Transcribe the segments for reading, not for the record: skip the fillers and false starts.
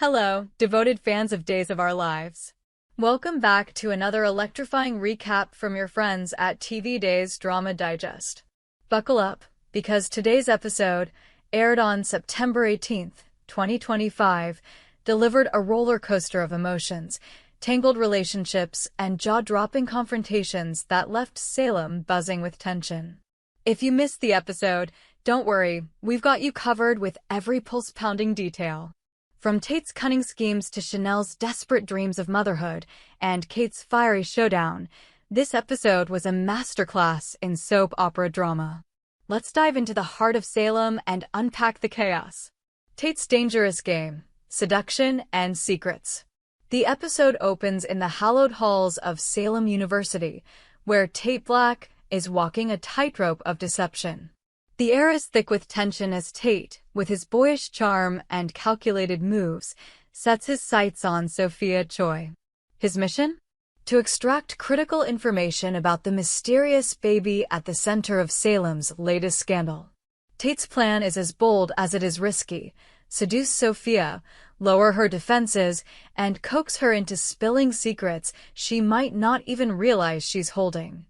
Hello, devoted fans of Days of Our Lives. Welcome back to another electrifying recap from your friends at TV Days Drama Digest. Buckle up, because today's episode, aired on September 18th, 2025, delivered a roller coaster of emotions, tangled relationships, and jaw-dropping confrontations that left Salem buzzing with tension. If you missed the episode, don't worry, we've got you covered with every pulse-pounding detail. From Tate's cunning schemes to Chanel's desperate dreams of motherhood and Kate's fiery showdown, this episode was a masterclass in soap opera drama. Let's dive into the heart of Salem and unpack the chaos. Tate's dangerous game, seduction, and secrets. The episode opens in the hallowed halls of Salem University, where Tate Black is walking a tightrope of deception. The air is thick with tension as Tate, with his boyish charm and calculated moves, sets his sights on Sophia Choi. His mission? To extract critical information about the mysterious baby at the center of Salem's latest scandal. Tate's plan is as bold as it is risky: seduce Sophia, lower her defenses, and coax her into spilling secrets she might not even realize she's holding.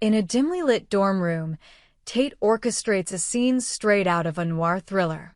In a dimly lit dorm room, Tate orchestrates a scene straight out of a noir thriller.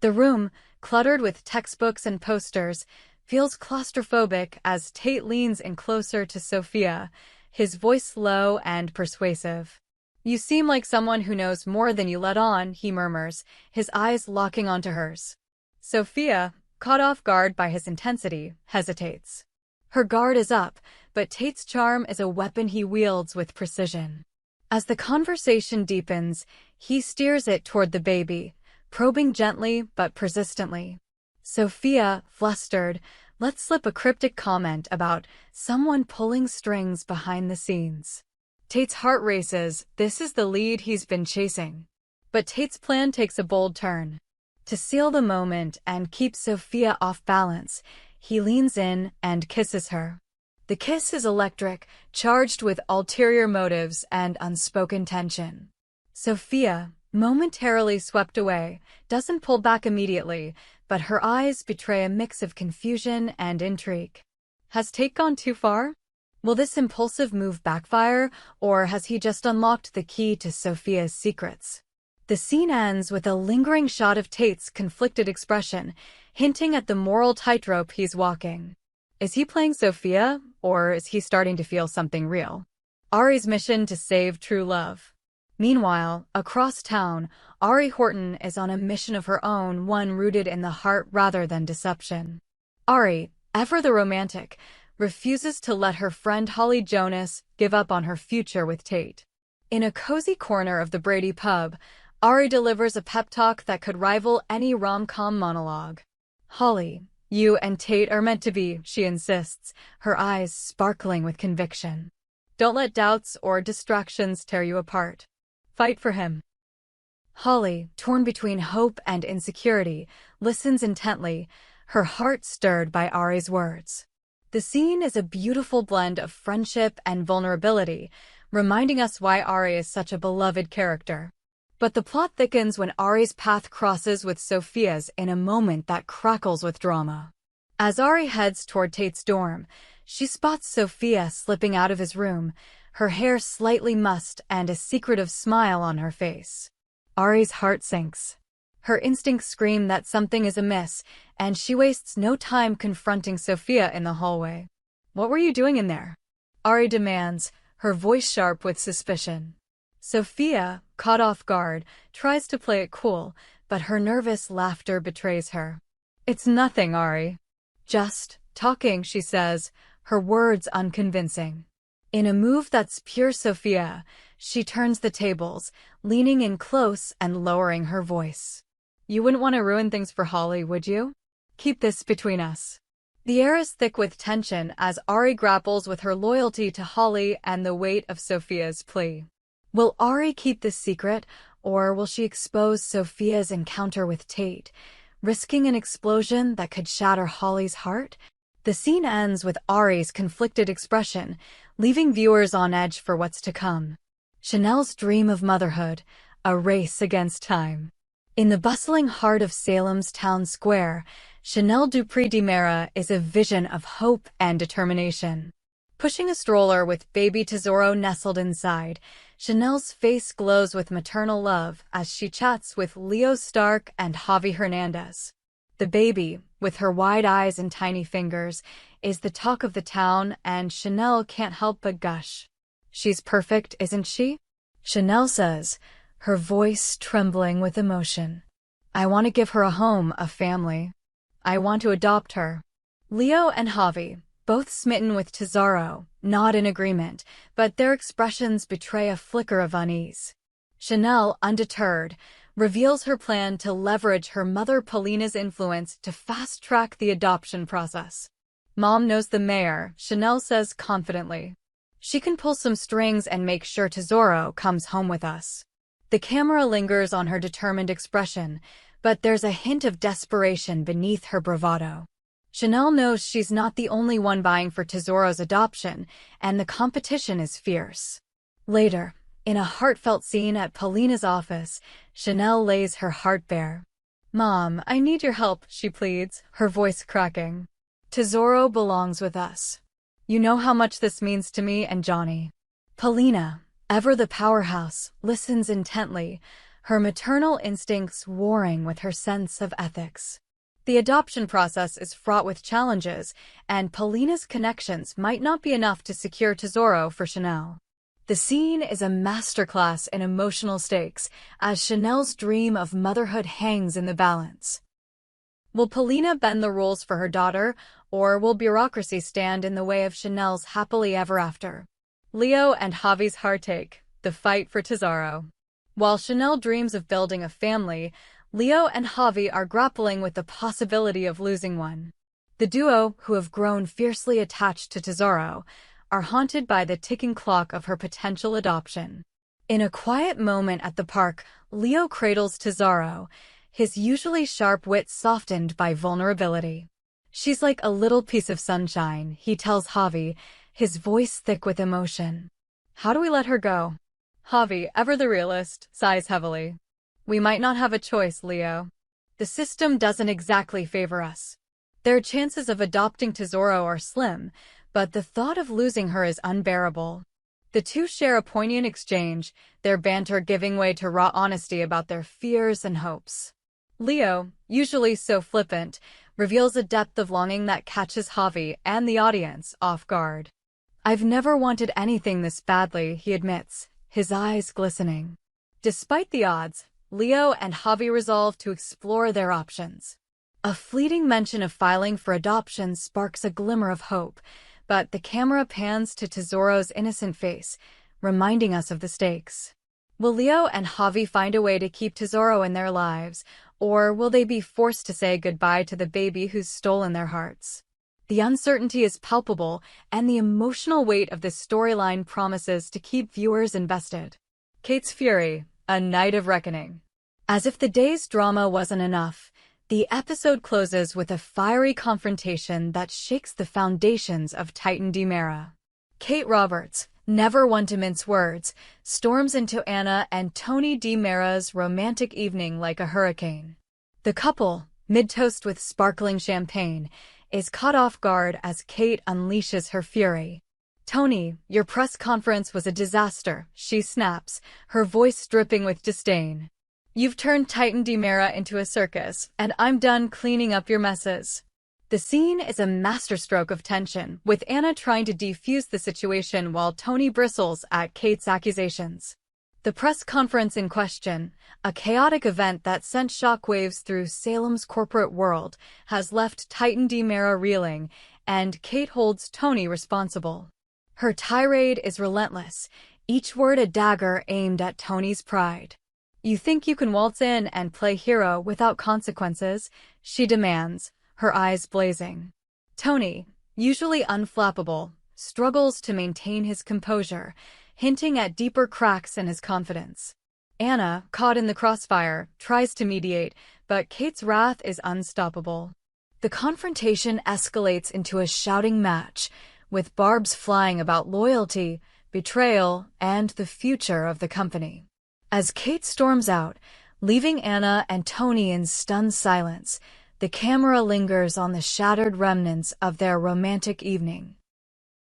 The room, cluttered with textbooks and posters, feels claustrophobic as Tate leans in closer to Sophia, his voice low and persuasive. "You seem like someone who knows more than you let on," he murmurs, his eyes locking onto hers. Sophia, caught off guard by his intensity, hesitates. Her guard is up, but Tate's charm is a weapon he wields with precision. As the conversation deepens, he steers it toward the baby, probing gently but persistently. Sophia, flustered, lets slip a cryptic comment about someone pulling strings behind the scenes. Tate's heart races. This is the lead he's been chasing. But Tate's plan takes a bold turn. To seal the moment and keep Sophia off balance, he leans in and kisses her. The kiss is electric, charged with ulterior motives and unspoken tension. Sophia, momentarily swept away, doesn't pull back immediately, but her eyes betray a mix of confusion and intrigue. Has Tate gone too far? Will this impulsive move backfire, or has he just unlocked the key to Sophia's secrets? The scene ends with a lingering shot of Tate's conflicted expression, hinting at the moral tightrope he's walking. Is he playing Sophia, or is he starting to feel something real? Ari's mission to save true love. Meanwhile, across town, Ari Horton is on a mission of her own, one rooted in the heart rather than deception. Ari, ever the romantic, refuses to let her friend Holly Jonas give up on her future with Tate. In a cozy corner of the Brady pub, Ari delivers a pep talk that could rival any rom-com monologue. "Holly, you and Tate are meant to be," she insists, her eyes sparkling with conviction. "Don't let doubts or distractions tear you apart. Fight for him." Holly, torn between hope and insecurity, listens intently, her heart stirred by Ari's words. The scene is a beautiful blend of friendship and vulnerability, reminding us why Ari is such a beloved character. But the plot thickens when Ari's path crosses with Sophia's in a moment that crackles with drama. As Ari heads toward Tate's dorm, she spots Sophia slipping out of his room, her hair slightly mussed and a secretive smile on her face. Ari's heart sinks. Her instincts scream that something is amiss, and she wastes no time confronting Sophia in the hallway. "What were you doing in there?" Ari demands, her voice sharp with suspicion. Sophia, caught off guard, tries to play it cool, but her nervous laughter betrays her. "It's nothing, Ari. Just talking," she says, her words unconvincing. In a move that's pure Sophia, she turns the tables, leaning in close and lowering her voice. "You wouldn't want to ruin things for Holly, would you? Keep this between us." The air is thick with tension as Ari grapples with her loyalty to Holly and the weight of Sophia's plea. Will Ari keep this secret, or will she expose Sophia's encounter with Tate, risking an explosion that could shatter Holly's heart? The scene ends with Ari's conflicted expression, leaving viewers on edge for what's to come. Chanel's dream of motherhood, a race against time. In the bustling heart of Salem's town square, Chanel Dupree Dimera is a vision of hope and determination. Pushing a stroller with baby Tesoro nestled inside, Chanel's face glows with maternal love as she chats with Leo Stark and Javi Hernandez. The baby, with her wide eyes and tiny fingers, is the talk of the town, and Chanel can't help but gush. "She's perfect, isn't she?" Chanel says, her voice trembling with emotion. "I want to give her a home, a family. I want to adopt her." Leo and Javi, both smitten with Tesoro, nod in agreement, but their expressions betray a flicker of unease. Chanel, undeterred, reveals her plan to leverage her mother Paulina's influence to fast-track the adoption process. "Mom knows the mayor," Chanel says confidently. "She can pull some strings and make sure Tesoro comes home with us." The camera lingers on her determined expression, but there's a hint of desperation beneath her bravado. Chanel knows she's not the only one vying for Tesoro's adoption, and the competition is fierce. Later, in a heartfelt scene at Paulina's office, Chanel lays her heart bare. "Mom, I need your help," she pleads, her voice cracking. "Tesoro belongs with us. You know how much this means to me and Johnny." Paulina, ever the powerhouse, listens intently, her maternal instincts warring with her sense of ethics. The adoption process is fraught with challenges, and Paulina's connections might not be enough to secure Tesoro for Chanel. The scene is a masterclass in emotional stakes, as Chanel's dream of motherhood hangs in the balance. Will Paulina bend the rules for her daughter, or will bureaucracy stand in the way of Chanel's happily ever after? Leo and Javi's heartache, the fight for Tesoro. While Chanel dreams of building a family, Leo and Javi are grappling with the possibility of losing one. The duo, who have grown fiercely attached to Tesoro, are haunted by the ticking clock of her potential adoption. In a quiet moment at the park, Leo cradles Tesoro, his usually sharp wit softened by vulnerability. "She's like a little piece of sunshine," he tells Javi, his voice thick with emotion. "How do we let her go?" Javi, ever the realist, sighs heavily. "We might not have a choice, Leo. The system doesn't exactly favor us. Their chances of adopting Tesoro are slim, but the thought of losing her is unbearable." The two share a poignant exchange, their banter giving way to raw honesty about their fears and hopes. Leo, usually so flippant, reveals a depth of longing that catches Javi and the audience off guard. "I've never wanted anything this badly," he admits, his eyes glistening. Despite the odds, Leo and Javi resolve to explore their options. A fleeting mention of filing for adoption sparks a glimmer of hope, but the camera pans to Tesoro's innocent face, reminding us of the stakes. Will Leo and Javi find a way to keep Tesoro in their lives, or will they be forced to say goodbye to the baby who's stolen their hearts? The uncertainty is palpable, and the emotional weight of this storyline promises to keep viewers invested. Kate's Fury, a night of reckoning. As if the day's drama wasn't enough, the episode closes with a fiery confrontation that shakes the foundations of Titan Dimera. Kate Roberts, never one to mince words, storms into Anna and Tony Dimera's romantic evening like a hurricane. The couple, mid-toast with sparkling champagne, is caught off guard as Kate unleashes her fury. "Tony, your press conference was a disaster," she snaps, her voice dripping with disdain. "You've turned Titan Dimera into a circus, and I'm done cleaning up your messes." The scene is a masterstroke of tension, with Anna trying to defuse the situation while Tony bristles at Kate's accusations. The press conference in question, a chaotic event that sent shockwaves through Salem's corporate world, has left Titan Dimera reeling, and Kate holds Tony responsible. Her tirade is relentless, each word a dagger aimed at Tony's pride. "You think you can waltz in and play hero without consequences?" she demands, her eyes blazing. Tony, usually unflappable, struggles to maintain his composure, hinting at deeper cracks in his confidence. Anna, caught in the crossfire, tries to mediate, but Kate's wrath is unstoppable. The confrontation escalates into a shouting match, with barbs flying about loyalty, betrayal, and the future of the company. As Kate storms out, leaving Anna and Tony in stunned silence, The camera lingers on the shattered remnants of their romantic evening.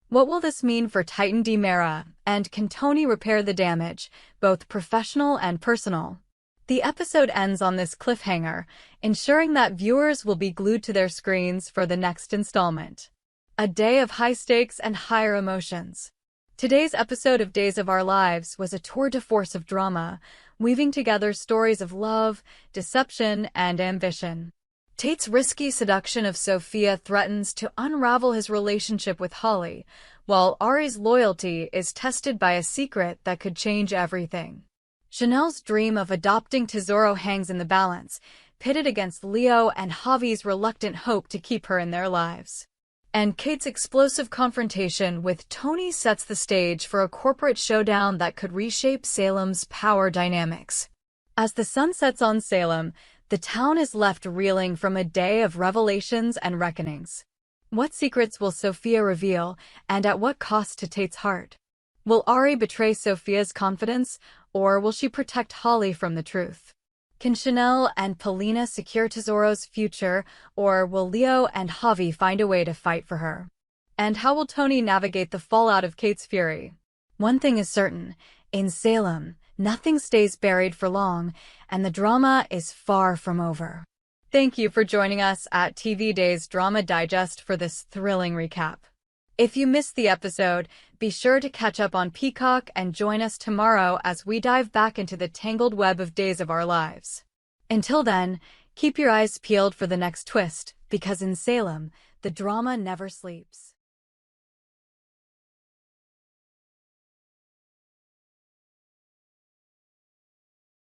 What will this mean for Titan Mera, and can Tony repair the damage, both professional and personal? The episode ends on this cliffhanger, ensuring that viewers will be glued to their screens for the next installment. A day of high stakes and higher emotions. Today's episode of Days of Our Lives was a tour de force of drama, weaving together stories of love, deception, and ambition. Tate's risky seduction of Sophia threatens to unravel his relationship with Holly, while Ari's loyalty is tested by a secret that could change everything. Chanel's dream of adopting Tesoro hangs in the balance, pitted against Leo and Javi's reluctant hope to keep her in their lives. And Kate's explosive confrontation with Tony sets the stage for a corporate showdown that could reshape Salem's power dynamics. As the sun sets on Salem, the town is left reeling from a day of revelations and reckonings. What secrets will Sophia reveal, and at what cost to Tate's heart? Will Ari betray Sophia's confidence, or will she protect Holly from the truth? Can Chanel and Polina secure Tesoro's future, or will Leo and Javi find a way to fight for her? And how will Tony navigate the fallout of Kate's fury? One thing is certain, in Salem, nothing stays buried for long, and the drama is far from over. Thank you for joining us at TV Days Drama Digest for this thrilling recap. If you missed the episode, be sure to catch up on Peacock and join us tomorrow as we dive back into the tangled web of Days of Our Lives. Until then, keep your eyes peeled for the next twist, because in Salem, the drama never sleeps.